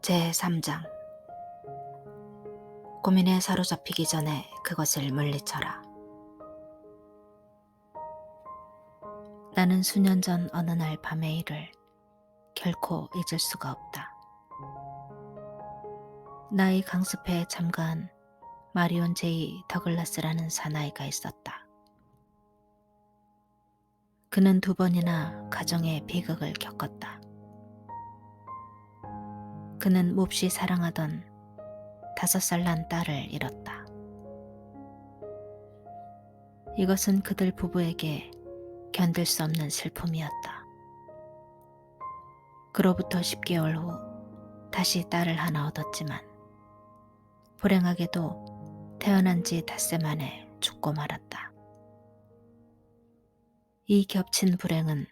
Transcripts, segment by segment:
제3장. 고민에 사로잡히기 전에 그것을 물리쳐라. 나는 수년 전 어느 날 밤의 일을 결코 잊을 수가 없다. 나의 강습회에 참가한 마리온 제이 더글라스라는 사나이가 있었다. 그는 2번이나 가정의 비극을 겪었다. 그는 몹시 사랑하던 5살 난 딸을 잃었다. 이것은 그들 부부에게 견딜 수 없는 슬픔이었다. 그로부터 10개월 후 다시 딸을 하나 얻었지만 불행하게도 태어난 지 닷새 만에 죽고 말았다. 이 겹친 불행은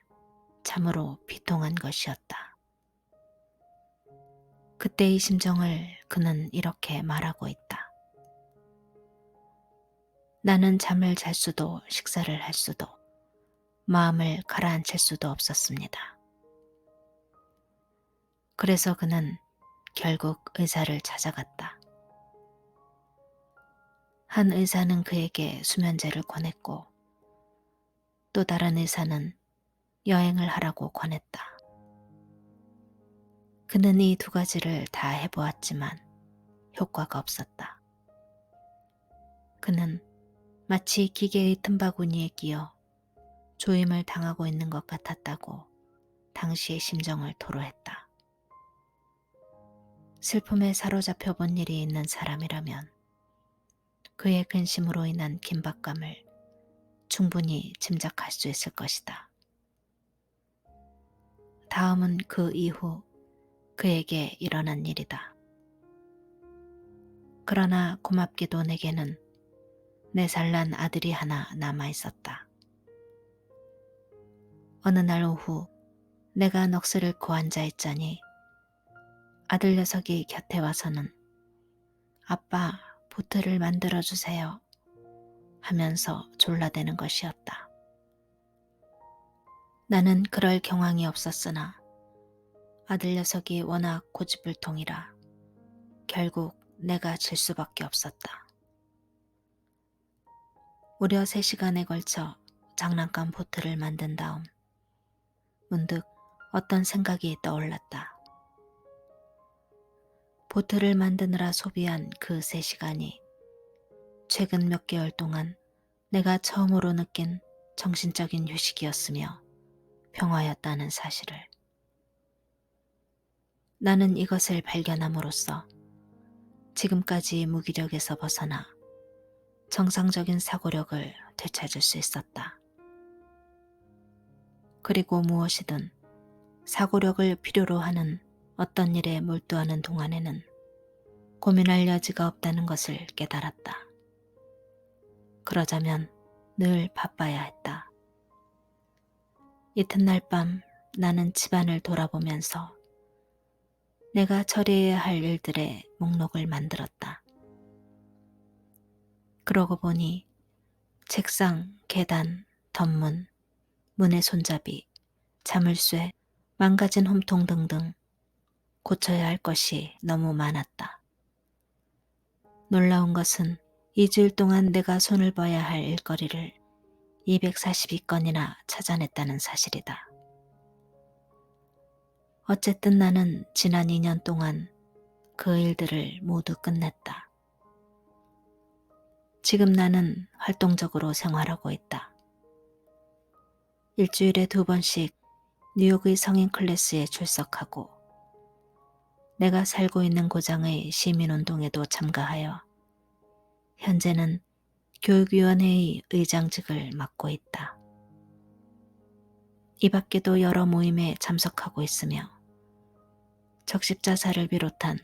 참으로 비통한 것이었다. 그때의 심정을 그는 이렇게 말하고 있다. 나는 잠을 잘 수도 식사를 할 수도 마음을 가라앉힐 수도 없었습니다. 그래서 그는 결국 의사를 찾아갔다. 한 의사는 그에게 수면제를 권했고 또 다른 의사는 여행을 하라고 권했다. 그는 이 2가지를 다 해보았지만 효과가 없었다. 그는 마치 기계의 틈바구니에 끼어 조임을 당하고 있는 것 같았다고 당시의 심정을 토로했다. 슬픔에 사로잡혀 본 일이 있는 사람이라면 그의 근심으로 인한 긴박감을 충분히 짐작할 수 있을 것이다. 다음은 그 이후 그에게 일어난 일이다. 그러나 고맙게도 내게는 4살 난 아들이 하나 남아 있었다. 어느 날 오후 내가 넋을 잃고 앉아 있자니 아들 녀석이 곁에 와서는 아빠, 보트를 만들어 주세요 하면서 졸라대는 것이었다. 나는 그럴 경황이 없었으나 아들 녀석이 워낙 고집불통이라 결국 내가 질 수밖에 없었다. 무려 3시간에 걸쳐 장난감 보트를 만든 다음 문득 어떤 생각이 떠올랐다. 보트를 만드느라 소비한 그 3시간이 최근 몇 개월 동안 내가 처음으로 느낀 정신적인 휴식이었으며 평화였다는 사실을. 나는 이것을 발견함으로써 지금까지 무기력에서 벗어나 정상적인 사고력을 되찾을 수 있었다. 그리고 무엇이든 사고력을 필요로 하는 어떤 일에 몰두하는 동안에는 고민할 여지가 없다는 것을 깨달았다. 그러자면 늘 바빠야 했다. 이튿날 밤 나는 집안을 돌아보면서 내가 처리해야 할 일들의 목록을 만들었다. 그러고 보니 책상, 계단, 덧문, 문의 손잡이, 자물쇠, 망가진 홈통 등등 고쳐야 할 것이 너무 많았다. 놀라운 것은 2주일 동안 내가 손을 봐야 할 일거리를 242건이나 찾아냈다는 사실이다. 어쨌든 나는 지난 2년 동안 그 일들을 모두 끝냈다. 지금 나는 활동적으로 생활하고 있다. 일주일에 2번씩 뉴욕의 성인 클래스에 출석하고 내가 살고 있는 고장의 시민운동에도 참가하여 현재는 교육위원회의 의장직을 맡고 있다. 이 밖에도 여러 모임에 참석하고 있으며 적십자사를 비롯한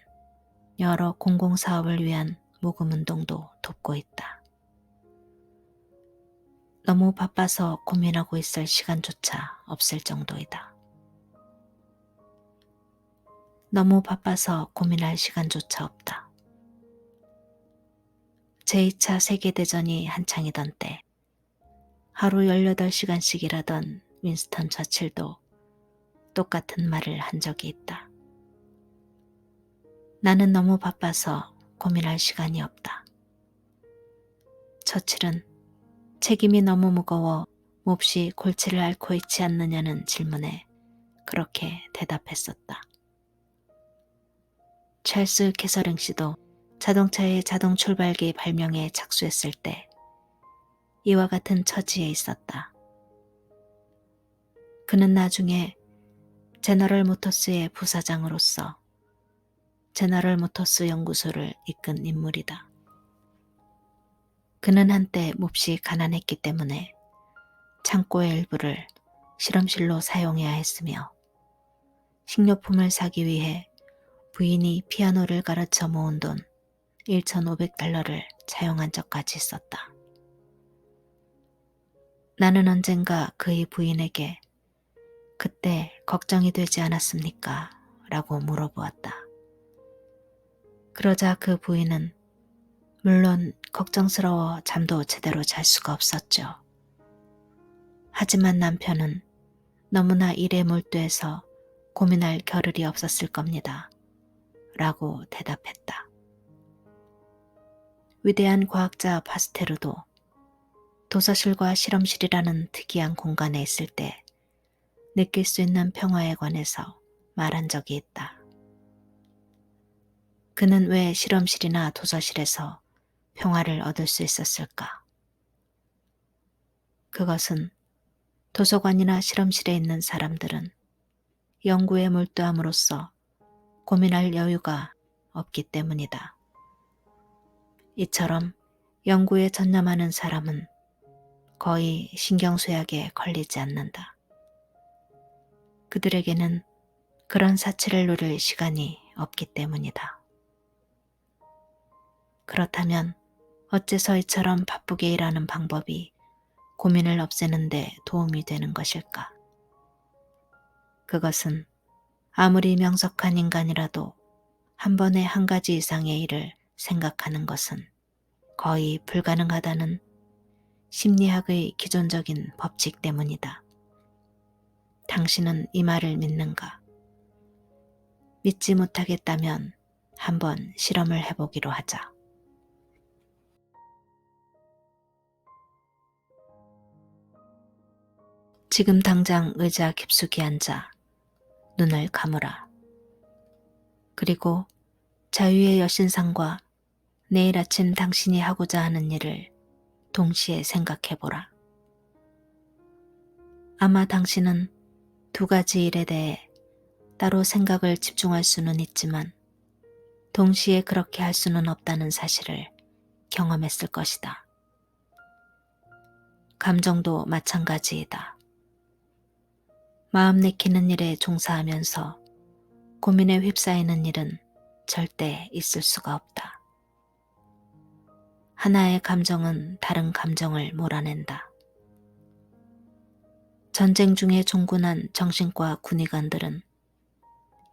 여러 공공사업을 위한 모금운동도 돕고 있다. 너무 바빠서 고민하고 있을 시간조차 없을 정도이다. 너무 바빠서 고민할 시간조차 없다. 제2차 세계대전이 한창이던 때 하루 18시간씩 일하던 윈스턴 처칠도 똑같은 말을 한 적이 있다. 나는 너무 바빠서 고민할 시간이 없다. 처칠은 책임이 너무 무거워 몹시 골치를 앓고 있지 않느냐는 질문에 그렇게 대답했었다. 찰스 캐서링 씨도 자동차의 자동 출발기 발명에 착수했을 때 이와 같은 처지에 있었다. 그는 나중에 제너럴 모터스의 부사장으로서 제너럴 모터스 연구소를 이끈 인물이다. 그는 한때 몹시 가난했기 때문에 창고의 일부를 실험실로 사용해야 했으며 식료품을 사기 위해 부인이 피아노를 가르쳐 모은 돈 1,500달러를 차용한 적까지 있었다. 나는 언젠가 그의 부인에게 그때 걱정이 되지 않았습니까? 라고 물어보았다. 그러자 그 부인은 물론 걱정스러워 잠도 제대로 잘 수가 없었죠. 하지만 남편은 너무나 일에 몰두해서 고민할 겨를이 없었을 겁니다. 라고 대답했다. 위대한 과학자 파스테르도 도서실과 실험실이라는 특이한 공간에 있을 때 느낄 수 있는 평화에 관해서 말한 적이 있다. 그는 왜 실험실이나 도서실에서 평화를 얻을 수 있었을까? 그것은 도서관이나 실험실에 있는 사람들은 연구에 몰두함으로써 고민할 여유가 없기 때문이다. 이처럼 연구에 전념하는 사람은 거의 신경쇠약에 걸리지 않는다. 그들에게는 그런 사치를 누릴 시간이 없기 때문이다. 그렇다면 어째서 이처럼 바쁘게 일하는 방법이 고민을 없애는 데 도움이 되는 것일까? 그것은 아무리 명석한 인간이라도 한 번에 한 가지 이상의 일을 생각하는 것은 거의 불가능하다는 심리학의 기존적인 법칙 때문이다. 당신은 이 말을 믿는가? 믿지 못하겠다면 한번 실험을 해보기로 하자. 지금 당장 의자 깊숙이 앉아 눈을 감으라. 그리고 자유의 여신상과 내일 아침 당신이 하고자 하는 일을 동시에 생각해보라. 아마 당신은 두 가지 일에 대해 따로 생각을 집중할 수는 있지만 동시에 그렇게 할 수는 없다는 사실을 경험했을 것이다. 감정도 마찬가지이다. 마음 내키는 일에 종사하면서 고민에 휩싸이는 일은 절대 있을 수가 없다. 하나의 감정은 다른 감정을 몰아낸다. 전쟁 중에 종군한 정신과 군의관들은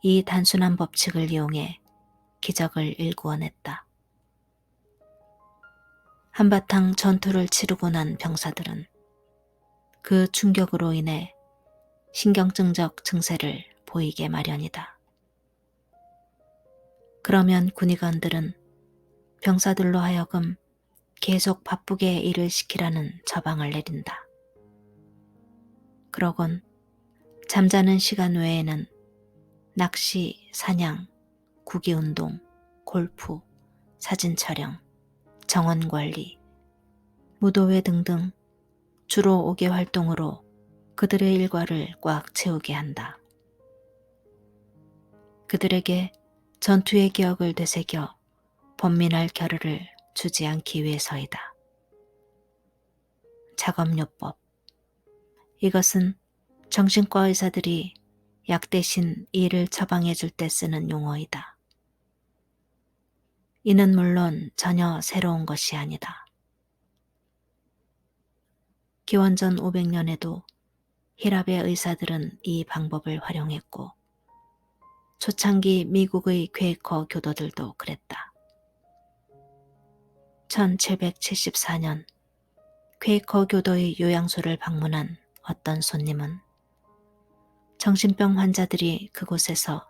이 단순한 법칙을 이용해 기적을 일구어냈다. 한바탕 전투를 치르고 난 병사들은 그 충격으로 인해 신경증적 증세를 보이게 마련이다. 그러면 군의관들은 병사들로 하여금 계속 바쁘게 일을 시키라는 처방을 내린다. 그러곤 잠자는 시간 외에는 낚시, 사냥, 구기운동, 골프, 사진 촬영, 정원 관리, 무도회 등등 주로 5개 활동으로 그들의 일과를 꽉 채우게 한다. 그들에게 전투의 기억을 되새겨 번민할 겨를을 주지 않기 위해서이다. 작업요법. 이것은 정신과 의사들이 약 대신 이를 처방해 줄 때 쓰는 용어이다. 이는 물론 전혀 새로운 것이 아니다. 기원전 500년에도 히랍의 의사들은 이 방법을 활용했고 초창기 미국의 퀘이커 교도들도 그랬다. 1774년 퀘이커 교도의 요양소를 방문한 어떤 손님은 정신병 환자들이 그곳에서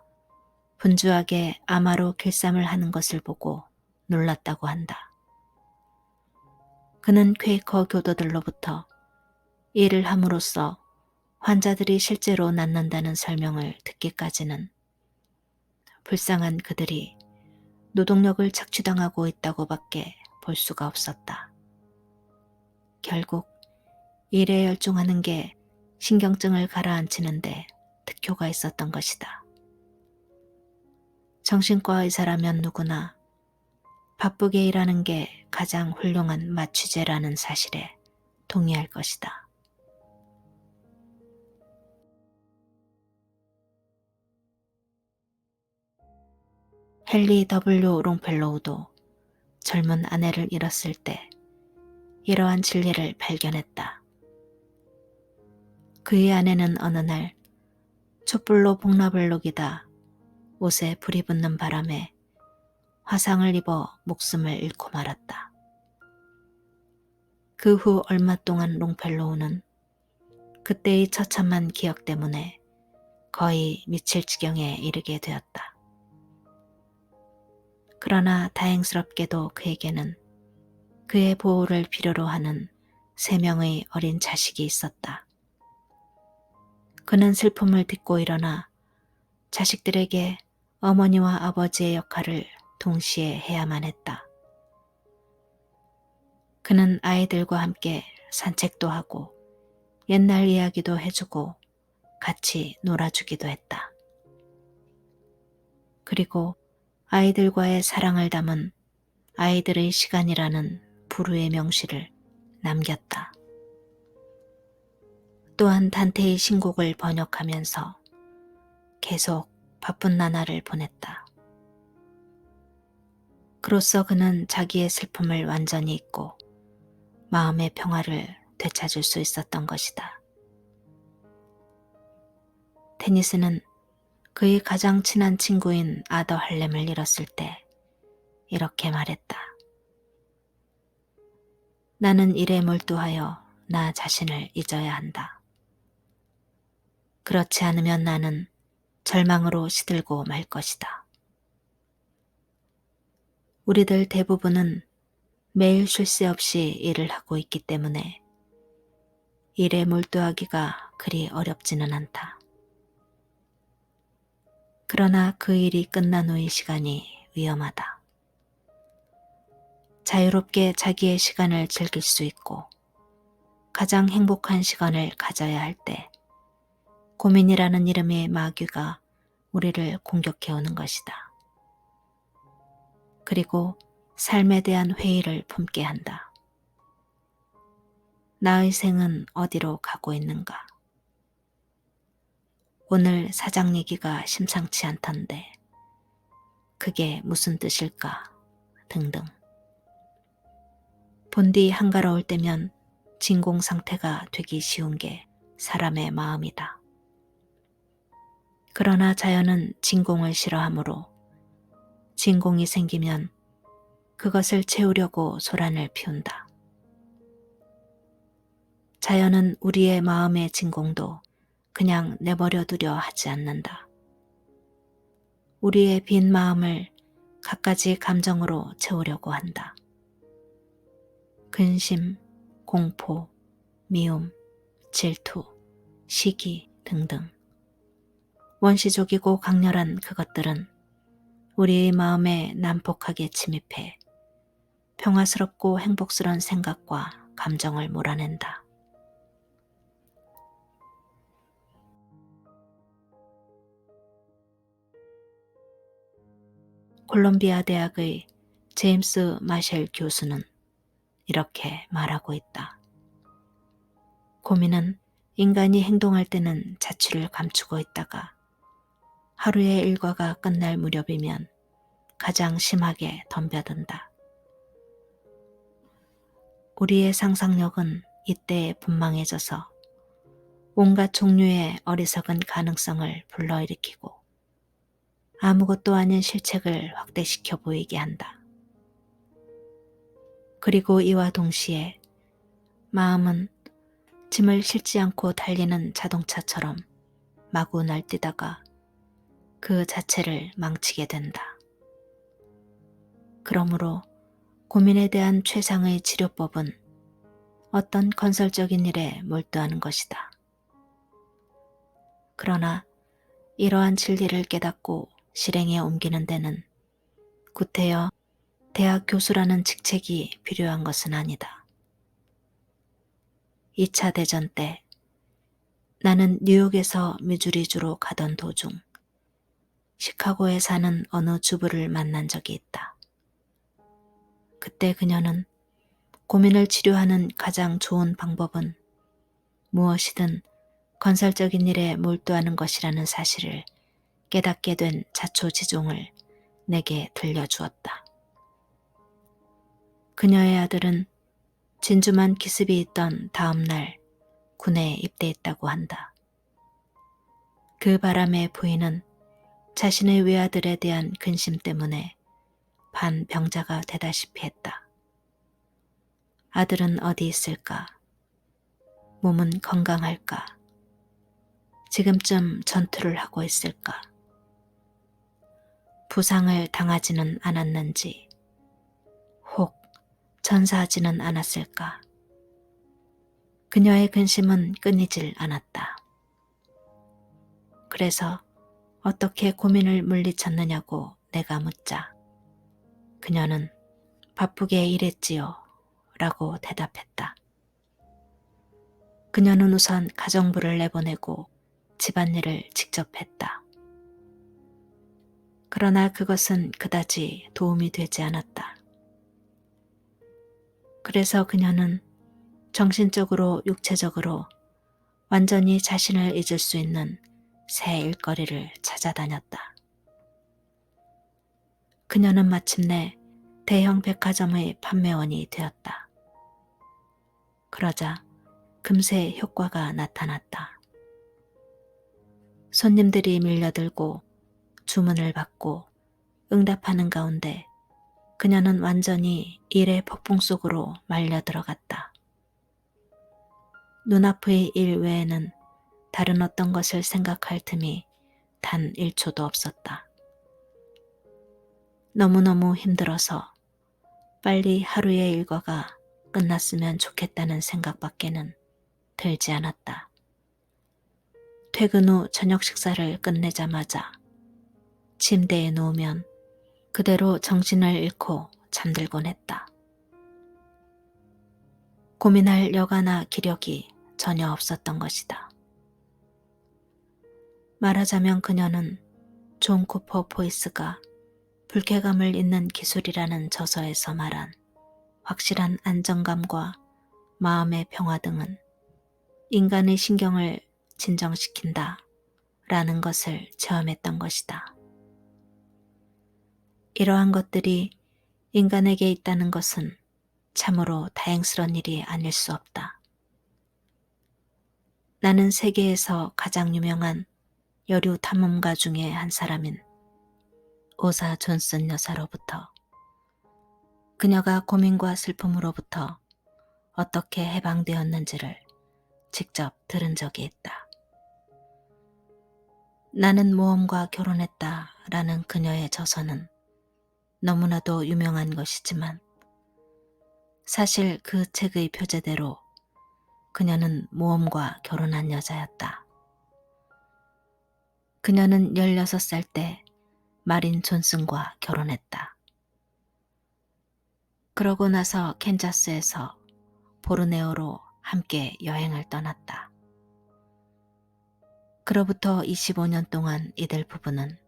분주하게 아마로 길쌈을 하는 것을 보고 놀랐다고 한다. 그는 퀘이커 교도들로부터 일을 함으로써 환자들이 실제로 낫는다는 설명을 듣기까지는 불쌍한 그들이 노동력을 착취당하고 있다고밖에 볼 수가 없었다. 결국 일에 열중하는 게 신경증을 가라앉히는데 득효가 있었던 것이다. 정신과 의사라면 누구나 바쁘게 일하는 게 가장 훌륭한 마취제라는 사실에 동의할 것이다. 헨리 W. 롱펠로우도 젊은 아내를 잃었을 때 이러한 진리를 발견했다. 그의 아내는 어느 날 촛불로 복납을 녹이다 옷에 불이 붙는 바람에 화상을 입어 목숨을 잃고 말았다. 그 후 얼마 동안 롱펠로우는 그때의 처참한 기억 때문에 거의 미칠 지경에 이르게 되었다. 그러나 다행스럽게도 그에게는 그의 보호를 필요로 하는 3명의 어린 자식이 있었다. 그는 슬픔을 딛고 일어나 자식들에게 어머니와 아버지의 역할을 동시에 해야만 했다. 그는 아이들과 함께 산책도 하고 옛날 이야기도 해주고 같이 놀아주기도 했다. 그리고 아이들과의 사랑을 담은 아이들의 시간이라는 부르의 명시를 남겼다. 또한 단테의 신곡을 번역하면서 계속 바쁜 나날을 보냈다. 그로써 그는 자기의 슬픔을 완전히 잊고 마음의 평화를 되찾을 수 있었던 것이다. 테니스는 그의 가장 친한 친구인 아더 할렘을 잃었을 때 이렇게 말했다. 나는 일에 몰두하여 나 자신을 잊어야 한다. 그렇지 않으면 나는 절망으로 시들고 말 것이다. 우리들 대부분은 매일 쉴 새 없이 일을 하고 있기 때문에 일에 몰두하기가 그리 어렵지는 않다. 그러나 그 일이 끝난 후의 시간이 위험하다. 자유롭게 자기의 시간을 즐길 수 있고 가장 행복한 시간을 가져야 할 때 고민이라는 이름의 마귀가 우리를 공격해오는 것이다. 그리고 삶에 대한 회의를 품게 한다. 나의 생은 어디로 가고 있는가? 오늘 사장 얘기가 심상치 않던데 그게 무슨 뜻일까? 등등. 본디 한가로울 때면 진공 상태가 되기 쉬운 게 사람의 마음이다. 그러나 자연은 진공을 싫어하므로 진공이 생기면 그것을 채우려고 소란을 피운다. 자연은 우리의 마음의 진공도 그냥 내버려 두려 하지 않는다. 우리의 빈 마음을 갖가지 감정으로 채우려고 한다. 근심, 공포, 미움, 질투, 시기 등등. 원시적이고 강렬한 그것들은 우리의 마음에 난폭하게 침입해 평화스럽고 행복스러운 생각과 감정을 몰아낸다. 콜롬비아 대학의 제임스 마셸 교수는 이렇게 말하고 있다. 고민은 인간이 행동할 때는 자취를 감추고 있다가 하루의 일과가 끝날 무렵이면 가장 심하게 덤벼든다. 우리의 상상력은 이때에 분망해져서 온갖 종류의 어리석은 가능성을 불러일으키고 아무것도 아닌 실책을 확대시켜 보이게 한다. 그리고 이와 동시에 마음은 짐을 싣지 않고 달리는 자동차처럼 마구 날뛰다가 그 자체를 망치게 된다. 그러므로 고민에 대한 최상의 치료법은 어떤 건설적인 일에 몰두하는 것이다. 그러나 이러한 진리를 깨닫고 실행에 옮기는 데는 구태여 대학 교수라는 직책이 필요한 것은 아니다. 2차 대전 때 나는 뉴욕에서 미주리주로 가던 도중 시카고에 사는 어느 주부를 만난 적이 있다. 그때 그녀는 고민을 치료하는 가장 좋은 방법은 무엇이든 건설적인 일에 몰두하는 것이라는 사실을 깨닫게 된 자초지종을 내게 들려주었다. 그녀의 아들은 진주만 기습이 있던 다음 날 군에 입대했다고 한다. 그 바람에 부인은 자신의 외아들에 대한 근심 때문에 반병자가 되다시피 했다. 아들은 어디 있을까? 몸은 건강할까? 지금쯤 전투를 하고 있을까? 부상을 당하지는 않았는지, 혹 전사하지는 않았을까? 그녀의 근심은 끊이질 않았다. 그래서 어떻게 고민을 물리쳤느냐고 내가 묻자 그녀는 바쁘게 일했지요 라고 대답했다. 그녀는 우선 가정부를 내보내고 집안일을 직접 했다. 그러나 그것은 그다지 도움이 되지 않았다. 그래서 그녀는 정신적으로 육체적으로 완전히 자신을 잊을 수 있는 새 일거리를 찾아다녔다. 그녀는 마침내 대형 백화점의 판매원이 되었다. 그러자 금세 효과가 나타났다. 손님들이 밀려들고 주문을 받고 응답하는 가운데 그녀는 완전히 일의 폭풍 속으로 말려 들어갔다. 눈앞의 일 외에는 다른 어떤 것을 생각할 틈이 단 1초도 없었다. 너무너무 힘들어서 빨리 하루의 일과가 끝났으면 좋겠다는 생각밖에는 들지 않았다. 퇴근 후 저녁 식사를 끝내자마자 침대에 누우면 그대로 정신을 잃고 잠들곤 했다. 고민할 여가나 기력이 전혀 없었던 것이다. 말하자면 그녀는 존 쿠퍼 포이스가 불쾌감을 잇는 기술이라는 저서에서 말한 확실한 안정감과 마음의 평화 등은 인간의 신경을 진정시킨다 라는 것을 체험했던 것이다. 이러한 것들이 인간에게 있다는 것은 참으로 다행스러운 일이 아닐 수 없다. 나는 세계에서 가장 유명한 여류 탐험가 중에 한 사람인 오사 존슨 여사로부터 그녀가 고민과 슬픔으로부터 어떻게 해방되었는지를 직접 들은 적이 있다. 나는 모험과 결혼했다 라는 그녀의 저서는 너무나도 유명한 것이지만 사실 그 책의 표제대로 그녀는 모험과 결혼한 여자였다. 그녀는 16살 때 마린 존슨과 결혼했다. 그러고 나서 캔자스에서 보르네오로 함께 여행을 떠났다. 그로부터 25년 동안 이들 부부는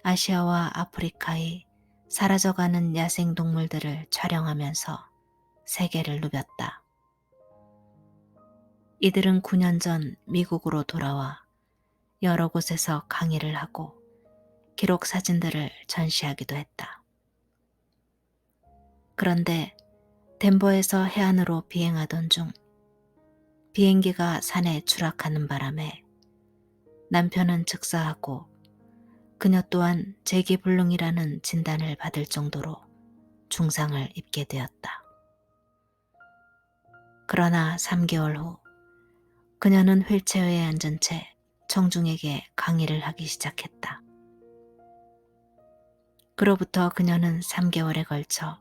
아시아와 아프리카의 사라져가는 야생동물들을 촬영하면서 세계를 누볐다. 이들은 9년 전 미국으로 돌아와 여러 곳에서 강의를 하고 기록 사진들을 전시하기도 했다. 그런데 덴버에서 해안으로 비행하던 중 비행기가 산에 추락하는 바람에 남편은 즉사하고 그녀 또한 재기불능이라는 진단을 받을 정도로 중상을 입게 되었다. 그러나 3개월 후 그녀는 휠체어에 앉은 채 청중에게 강의를 하기 시작했다. 그로부터 그녀는 3개월에 걸쳐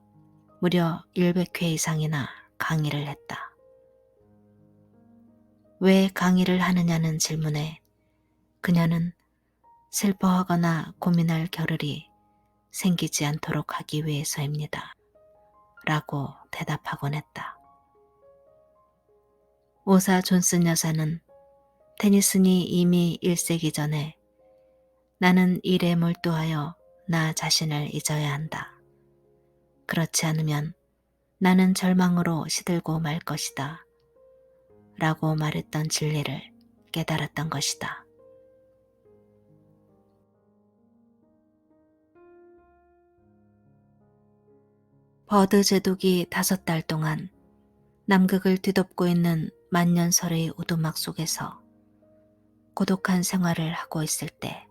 무려 100회 이상이나 강의를 했다. 왜 강의를 하느냐는 질문에 그녀는 슬퍼하거나 고민할 겨를이 생기지 않도록 하기 위해서입니다. 라고 대답하곤 했다. 오사 존슨 여사는 테니슨이 이미 1세기 전에 나는 일에 몰두하여 나 자신을 잊어야 한다. 그렇지 않으면 나는 절망으로 시들고 말 것이다. 라고 말했던 진리를 깨달았던 것이다. 버드 제독이 5달 동안 남극을 뒤덮고 있는 만년설의 오두막 속에서 고독한 생활을 하고 있을 때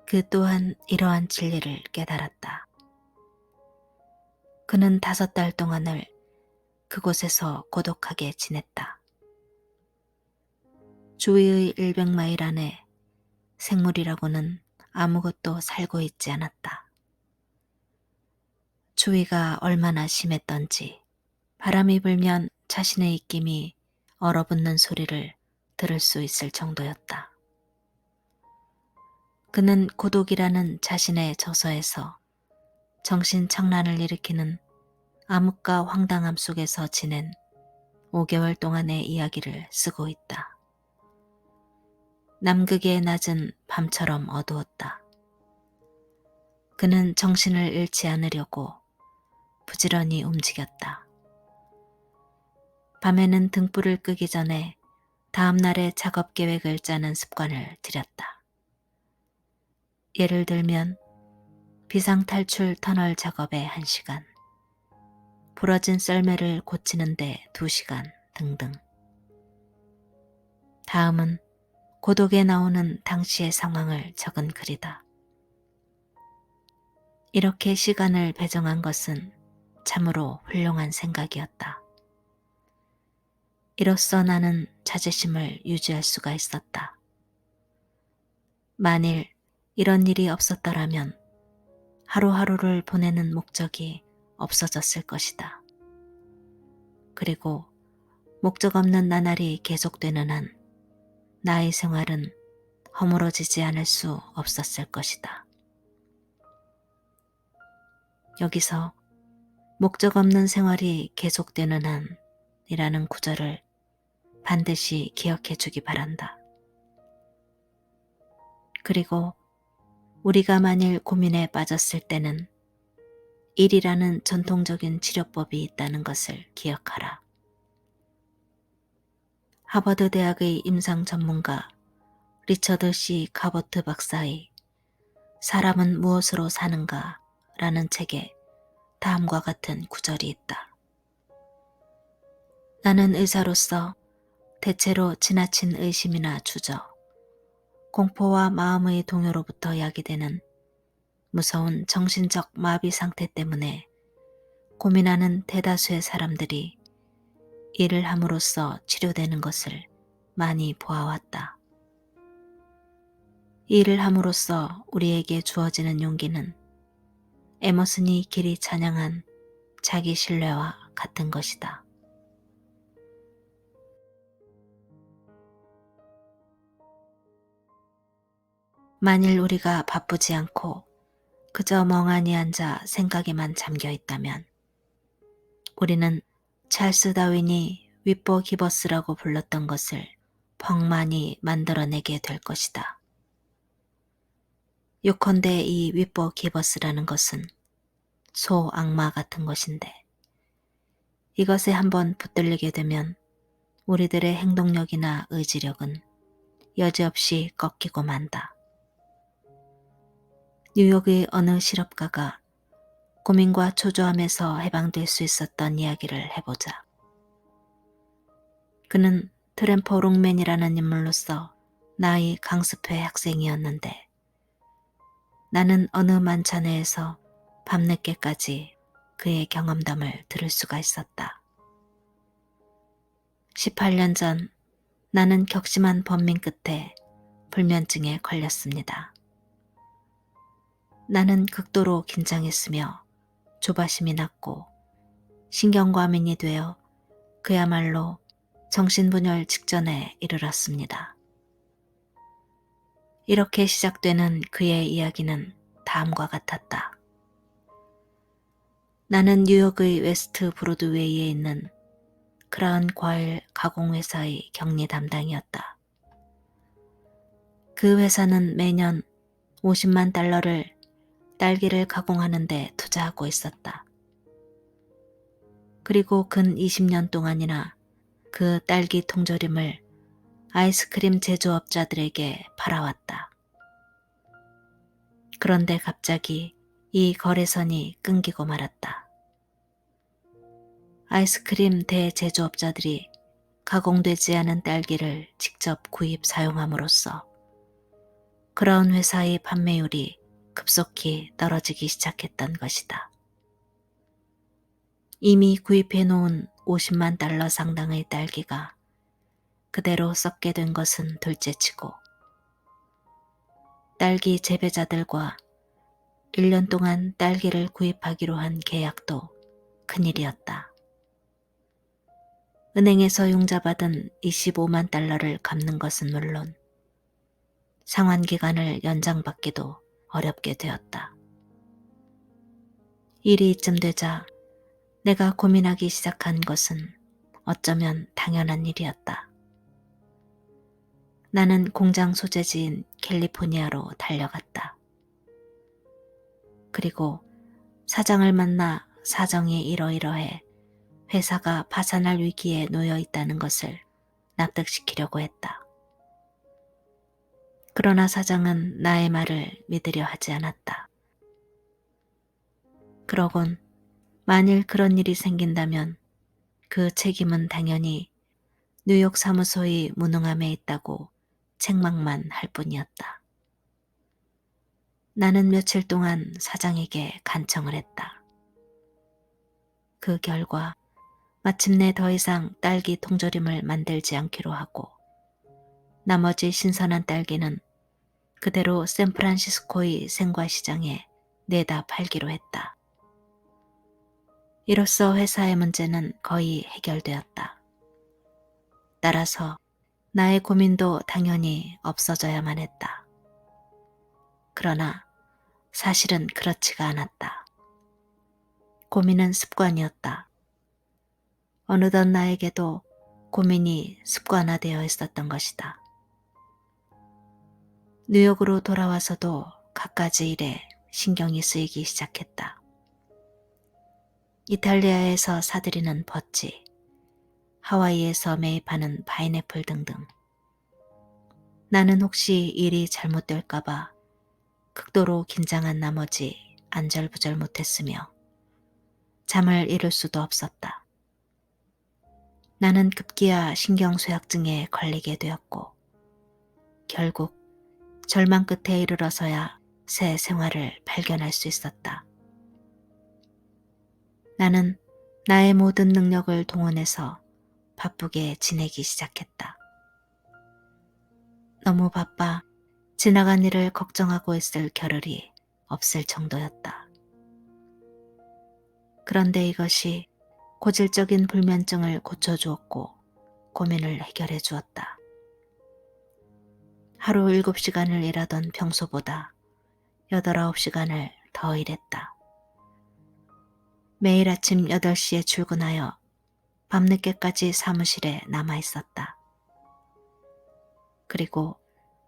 그 또한 이러한 진리를 깨달았다. 그는 5달 동안을 그곳에서 고독하게 지냈다. 주위의 100마일 안에 생물이라고는 아무것도 살고 있지 않았다. 추위가 얼마나 심했던지 바람이 불면 자신의 입김이 얼어붙는 소리를 들을 수 있을 정도였다. 그는 고독이라는 자신의 저서에서 정신착란을 일으키는 암흑과 황당함 속에서 지낸 5개월 동안의 이야기를 쓰고 있다. 남극의 낮은 밤처럼 어두웠다. 그는 정신을 잃지 않으려고 부지런히 움직였다. 밤에는 등불을 끄기 전에 다음 날의 작업 계획을 짜는 습관을 들였다. 예를 들면 비상탈출 터널 작업에 1시간, 부러진 썰매를 고치는데 2시간 등등. 다음은 고독에 나오는 당시의 상황을 적은 글이다. 이렇게 시간을 배정한 것은 참으로 훌륭한 생각이었다. 이로써 나는 자제심을 유지할 수가 있었다. 만일 이런 일이 없었더라면 하루하루를 보내는 목적이 없어졌을 것이다. 그리고 목적 없는 나날이 계속되는 한 나의 생활은 허물어지지 않을 수 없었을 것이다. 여기서 목적 없는 생활이 계속되는 한이라는 구절을 반드시 기억해 주기 바란다. 그리고 우리가 만일 고민에 빠졌을 때는 일이라는 전통적인 치료법이 있다는 것을 기억하라. 하버드 대학의 임상 전문가 리처드 C. 카버트 박사의 사람은 무엇으로 사는가 라는 책에 다음과 같은 구절이 있다. 나는 의사로서 대체로 지나친 의심이나 주저, 공포와 마음의 동요로부터 야기되는 무서운 정신적 마비 상태 때문에 고민하는 대다수의 사람들이 일을 함으로써 치료되는 것을 많이 보아왔다. 일을 함으로써 우리에게 주어지는 용기는 에머슨이 길이 찬양한 자기 신뢰와 같은 것이다. 만일 우리가 바쁘지 않고 그저 멍하니 앉아 생각에만 잠겨 있다면 우리는 찰스 다윈이 위버 기버스라고 불렀던 것을 펑많이 만들어내게 될 것이다. 요컨대 이 위버 기버스라는 것은 소 악마 같은 것인데 이것에 한번 붙들리게 되면 우리들의 행동력이나 의지력은 여지없이 꺾이고 만다. 뉴욕의 어느 실업가가 고민과 초조함에서 해방될 수 있었던 이야기를 해보자. 그는 트램퍼 롱맨이라는 인물로서 나의 강습회 학생이었는데 나는 어느 만찬회에서 밤늦게까지 그의 경험담을 들을 수가 있었다. 18년 전 나는 격심한 번민 끝에 불면증에 걸렸습니다. 나는 극도로 긴장했으며 조바심이 났고 신경과민이 되어 그야말로 정신분열 직전에 이르렀습니다. 이렇게 시작되는 그의 이야기는 다음과 같았다. 나는 뉴욕의 웨스트 브로드웨이에 있는 크라운 과일 가공회사의 격리 담당이었다. 그 회사는 매년 50만 달러를 딸기를 가공하는 데 투자하고 있었다. 그리고 근 20년 동안이나 그 딸기 통조림을 아이스크림 제조업자들에게 팔아왔다. 그런데 갑자기 이 거래선이 끊기고 말았다. 아이스크림 대제조업자들이 가공되지 않은 딸기를 직접 구입 사용함으로써 그런 회사의 판매율이 급속히 떨어지기 시작했던 것이다. 이미 구입해 놓은 50만 달러 상당의 딸기가 그대로 썩게 된 것은 둘째치고 딸기 재배자들과 1년 동안 딸기를 구입하기로 한 계약도 큰일이었다. 은행에서 융자받은 25만 달러를 갚는 것은 물론 상환기간을 연장받기도 어렵게 되었다. 일이 이쯤 되자 내가 고민하기 시작한 것은 어쩌면 당연한 일이었다. 나는 공장 소재지인 캘리포니아로 달려갔다. 그리고 사장을 만나 사정이 이러이러해 회사가 파산할 위기에 놓여 있다는 것을 납득시키려고 했다. 그러나 사장은 나의 말을 믿으려 하지 않았다. 그러곤 만일 그런 일이 생긴다면 그 책임은 당연히 뉴욕 사무소의 무능함에 있다고 책망만 할 뿐이었다. 나는 며칠 동안 사장에게 간청을 했다. 그 결과 마침내 더 이상 딸기 통조림을 만들지 않기로 하고 나머지 신선한 딸기는 그대로 샌프란시스코의 생과시장에 내다 팔기로 했다. 이로써 회사의 문제는 거의 해결되었다. 따라서 나의 고민도 당연히 없어져야만 했다. 그러나 사실은 그렇지가 않았다. 고민은 습관이었다. 어느덧 나에게도 고민이 습관화되어 있었던 것이다. 뉴욕으로 돌아와서도 갖가지 일에 신경이 쓰이기 시작했다. 이탈리아에서 사들이는 버치, 하와이에서 매입하는 파인애플 등등. 나는 혹시 일이 잘못될까봐 극도로 긴장한 나머지 안절부절 못했으며 잠을 이룰 수도 없었다. 나는 급기야 신경쇠약증에 걸리게 되었고 결국 절망 끝에 이르러서야 새 생활을 발견할 수 있었다. 나는 나의 모든 능력을 동원해서 바쁘게 지내기 시작했다. 너무 바빠 지나간 일을 걱정하고 있을 겨를이 없을 정도였다. 그런데 이것이 고질적인 불면증을 고쳐주었고 고민을 해결해 주었다. 하루 7시간을 일하던 평소보다 8, 9시간을 더 일했다. 매일 아침 8시에 출근하여 밤늦게까지 사무실에 남아 있었다. 그리고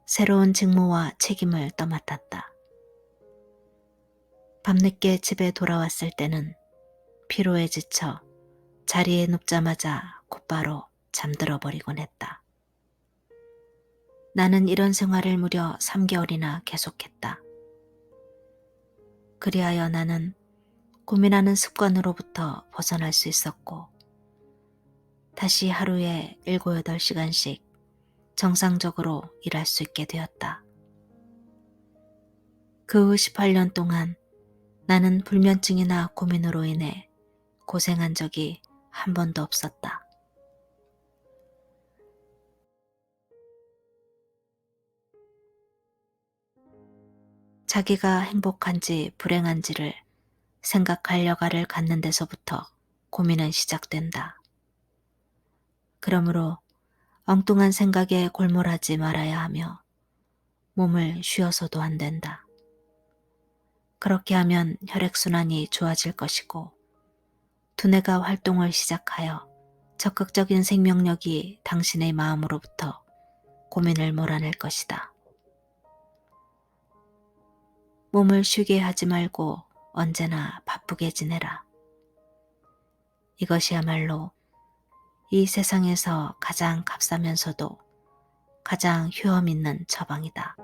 새로운 직무와 책임을 떠맡았다. 밤늦게 집에 돌아왔을 때는 피로에 지쳐 자리에 눕자마자 곧바로 잠들어 버리곤 했다. 나는 이런 생활을 무려 3개월이나 계속했다. 그리하여 나는 고민하는 습관으로부터 벗어날 수 있었고 다시 하루에 7, 8시간씩 정상적으로 일할 수 있게 되었다. 그 후 18년 동안 나는 불면증이나 고민으로 인해 고생한 적이 한 번도 없었다. 자기가 행복한지 불행한지를 생각할 여가를 갖는 데서부터 고민은 시작된다. 그러므로 엉뚱한 생각에 골몰하지 말아야 하며 몸을 쉬어서도 안 된다. 그렇게 하면 혈액순환이 좋아질 것이고 두뇌가 활동을 시작하여 적극적인 생명력이 당신의 마음으로부터 고민을 몰아낼 것이다. 몸을 쉬게 하지 말고 언제나 바쁘게 지내라. 이것이야말로 이 세상에서 가장 값싸면서도 가장 효험 있는 처방이다.